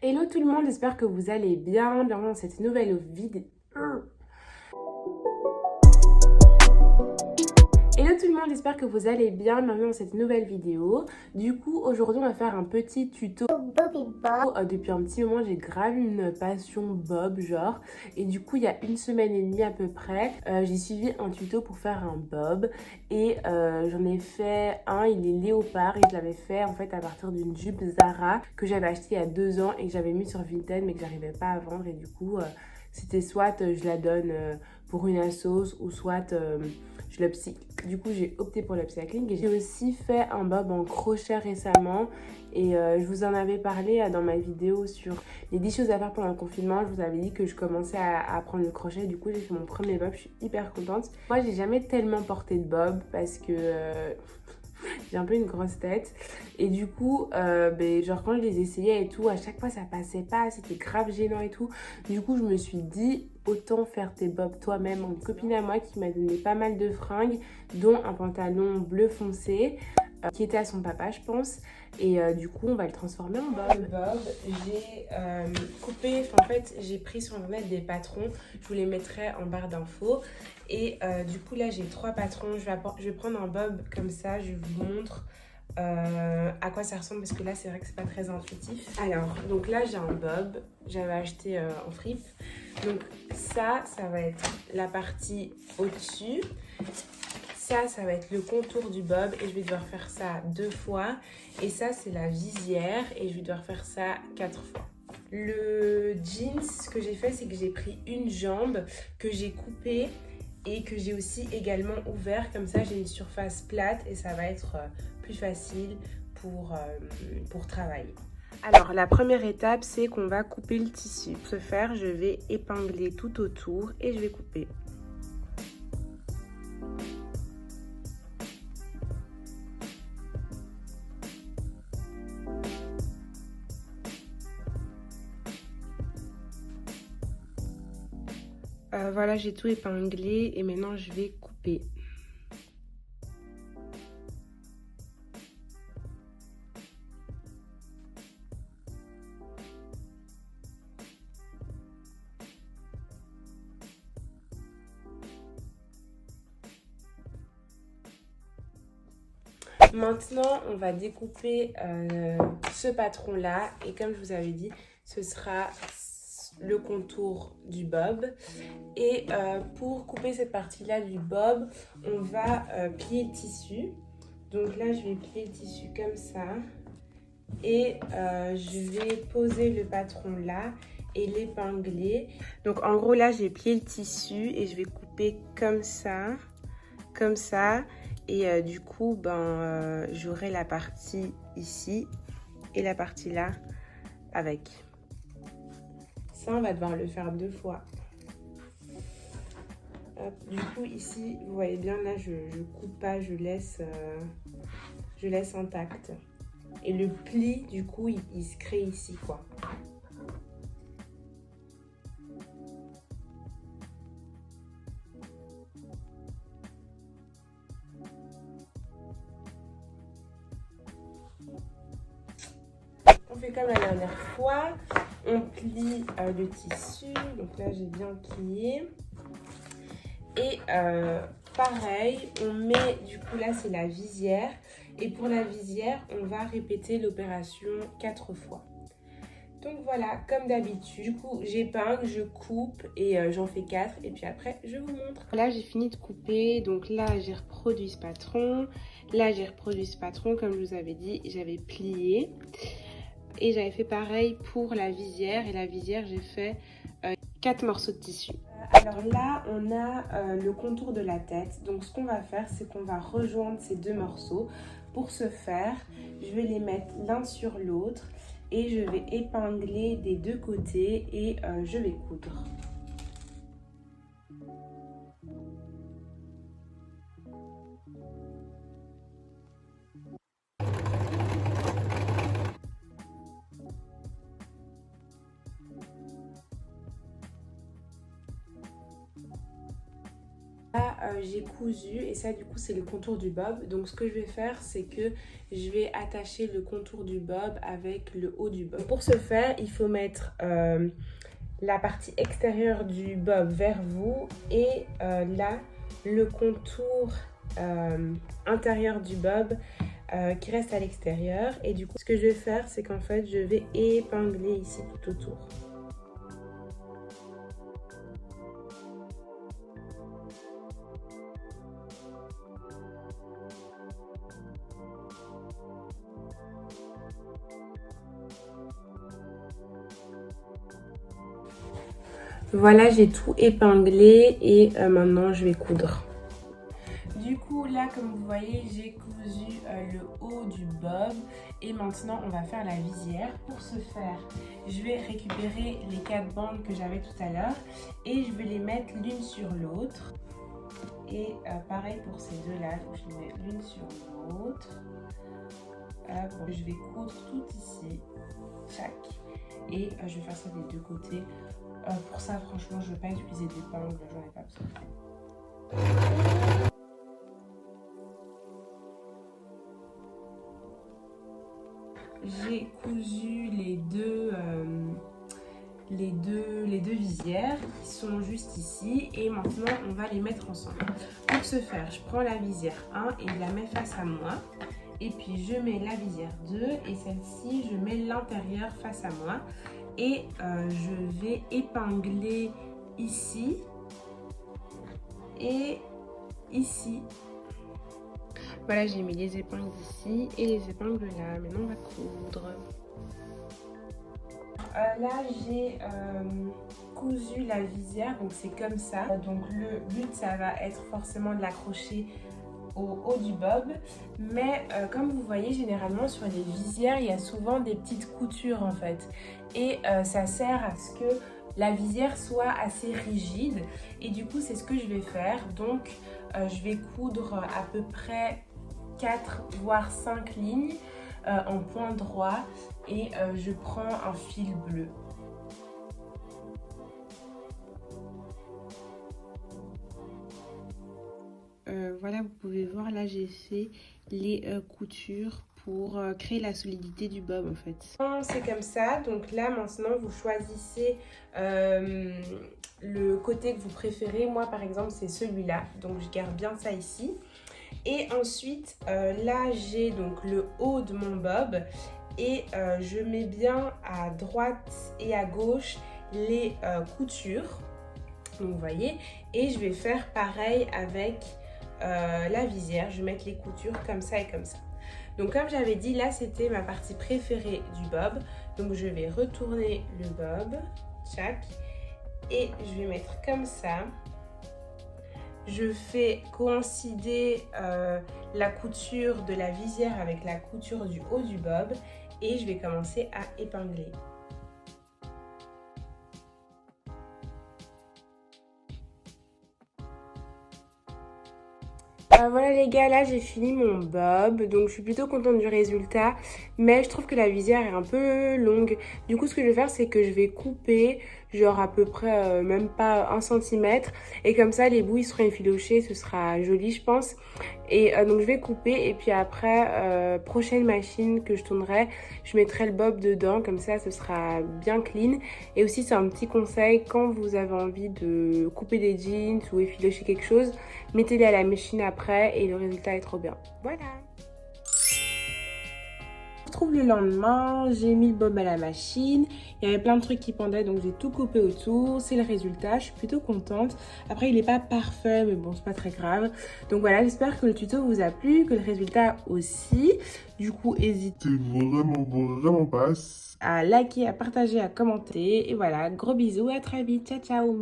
Hello tout le monde, j'espère que vous allez bien. Bienvenue dans cette nouvelle vidéo. Hello tout le monde, j'espère que vous allez bien. Bienvenue dans cette nouvelle vidéo. Du coup, aujourd'hui, on va faire un petit tuto. Depuis un petit moment, j'ai grave une passion bob, genre. Et du coup, il y a une semaine et demie à peu près, j'ai suivi un tuto pour faire un bob. Et j'en ai fait un, il est léopard. Et je l'avais fait en fait à partir d'une jupe Zara que j'avais achetée il y a 2 ans et que j'avais mis sur Vinted mais que j'arrivais pas à vendre. Et du coup, c'était soit je la donne pour une assos ou soit je l'upcycle. Du coup, j'ai opté pour l'upcycling. Et j'ai aussi fait un bob en crochet récemment. Et je vous en avais parlé dans ma vidéo sur les 10 choses à faire pendant le confinement. Je vous avais dit que je commençais à apprendre le crochet. Du coup, j'ai fait mon premier bob. Je suis hyper contente. Moi, j'ai jamais tellement porté de bob parce que j'ai un peu une grosse tête. Et du coup, genre quand je les essayais et tout, à chaque fois ça passait pas, c'était grave gênant et tout. Du coup, je me suis dit, autant faire tes bobs toi-même. Une copine à moi qui m'a donné pas mal de fringues, dont un pantalon bleu foncé, qui était à son papa, je pense. Et du coup, on va le transformer en bob. Le bob, j'ai coupé, en fait, j'ai pris sur internet des patrons. Je vous les mettrai en barre d'infos. Et du coup, là, j'ai 3 patrons. Je vais prendre un bob comme ça. Je vous montre à quoi ça ressemble parce que là, c'est vrai que c'est pas très intuitif. Alors, donc là, j'ai un bob. J'avais acheté en fripe. Donc ça va être la partie au-dessus. Ça va être le contour du bob et je vais devoir faire ça 2 fois. Et ça, c'est la visière et je vais devoir faire ça 4 fois. Le jeans, ce que j'ai fait, c'est que j'ai pris une jambe que j'ai coupée et que j'ai aussi également ouvert. Comme ça, j'ai une surface plate et ça va être plus facile pour travailler. Alors, la première étape, c'est qu'on va couper le tissu. Pour ce faire, je vais épingler tout autour et je vais couper. Voilà, j'ai tout épinglé et maintenant je vais couper. Maintenant, on va découper ce patron-là et comme je vous avais dit, ce sera le contour du bob. Et pour couper cette partie-là du bob, on va plier le tissu. Donc là, je vais plier le tissu comme ça. Et je vais poser le patron là et l'épingler. Donc en gros, là, j'ai plié le tissu et je vais couper comme ça. Comme ça. Et du coup, j'aurai la partie ici et la partie là avec. Ça, on va devoir le faire 2 fois. Hop, du coup, ici, vous voyez bien, là, je coupe pas, je laisse intact. Et le pli, du coup, il se crée ici, quoi. On fait comme la dernière fois. On plie le tissu. Donc là, j'ai bien plié. Et pareil, on met, du coup là c'est la visière. Et pour la visière, on va répéter l'opération 4 fois. Donc voilà, comme d'habitude, du coup j'épingle, je coupe et j'en fais 4. Et puis après, je vous montre. Là j'ai fini de couper, donc là j'ai reproduit ce patron. Là j'ai reproduit ce patron, comme je vous avais dit, j'avais plié. Et j'avais fait pareil pour la visière. Et la visière, j'ai fait 4 morceaux de tissu. Alors là, on a le contour de la tête. Donc ce qu'on va faire, c'est qu'on va rejoindre ces 2 morceaux. Pour ce faire, je vais les mettre l'un sur l'autre. Et je vais épingler des 2 côtés et je vais coudre. Là, j'ai cousu et ça du coup c'est le contour du bob. Donc ce que je vais faire c'est que je vais attacher le contour du bob avec le haut du bob. Pour ce faire il faut mettre la partie extérieure du bob vers vous et là le contour intérieur du bob qui reste à l'extérieur. Et du coup ce que je vais faire c'est qu'en fait je vais épingler ici tout autour. Voilà, j'ai tout épinglé et maintenant je vais coudre. Du coup là comme vous voyez j'ai cousu le haut du bob et maintenant on va faire la visière. Pour ce faire je vais récupérer les 4 bandes que j'avais tout à l'heure et je vais les mettre l'une sur l'autre. Et pareil pour ces deux là, je les mets l'une sur l'autre. Je vais coudre tout ici, chaque. Et je vais faire ça des deux côtés. Pour ça franchement je ne vais pas utiliser d'épingle, j'en ai pas besoin. J'ai cousu les deux visières qui sont juste ici et maintenant on va les mettre ensemble. Pour ce faire, je prends la visière 1 et je la mets face à moi. Et puis je mets la visière 2 et celle-ci, je mets l'intérieur face à moi. Et je vais épingler ici et ici. Voilà, j'ai mis les épingles ici et les épingles là. Maintenant, on va coudre. Là, j'ai cousu la visière, donc c'est comme ça. Donc le but, ça va être forcément de l'accrocher au haut du bob. Mais comme vous voyez, généralement sur les visières, il y a souvent des petites coutures en fait. Et ça sert à ce que la visière soit assez rigide. Et du coup, c'est ce que je vais faire. Donc, je vais coudre à peu près 4 voire 5 lignes en point droit et je prends un fil bleu. Voilà, vous pouvez voir là j'ai fait les coutures pour créer la solidité du bob en fait. C'est comme ça, donc là maintenant vous choisissez le côté que vous préférez. Moi par exemple c'est celui-là, donc je garde bien ça ici. Et ensuite là j'ai donc le haut de mon bob et je mets bien à droite et à gauche les coutures, donc vous voyez, et je vais faire pareil avec la visière. Je vais mettre les coutures comme ça et comme ça. Donc comme j'avais dit, là c'était ma partie préférée du bob, donc je vais retourner le bob, tchac, et je vais mettre comme ça. Je fais coïncider la couture de la visière avec la couture du haut du bob et je vais commencer à épingler. Voilà les gars, là j'ai fini mon bob, donc je suis plutôt contente du résultat, mais je trouve que la visière est un peu longue. Du coup ce que je vais faire c'est que je vais couper genre à peu près même pas 1 cm et comme ça les bouts ils seront effilochés, ce sera joli je pense. Et donc je vais couper et puis après prochaine machine que je tournerai, je mettrai le bob dedans, comme ça ce sera bien clean. Et aussi c'est un petit conseil, quand vous avez envie de couper des jeans ou effilocher quelque chose, mettez-les à la machine après et le résultat est trop bien. Voilà. On se retrouve le lendemain, j'ai mis le bob à la machine, il y avait plein de trucs qui pendaient donc j'ai tout coupé autour, c'est le résultat, je suis plutôt contente. Après il n'est pas parfait mais bon c'est pas très grave. Donc voilà, j'espère que le tuto vous a plu, que le résultat aussi. Du coup n'hésitez vraiment pas à liker, à partager, à commenter et voilà, gros bisous, à très vite, ciao ciao.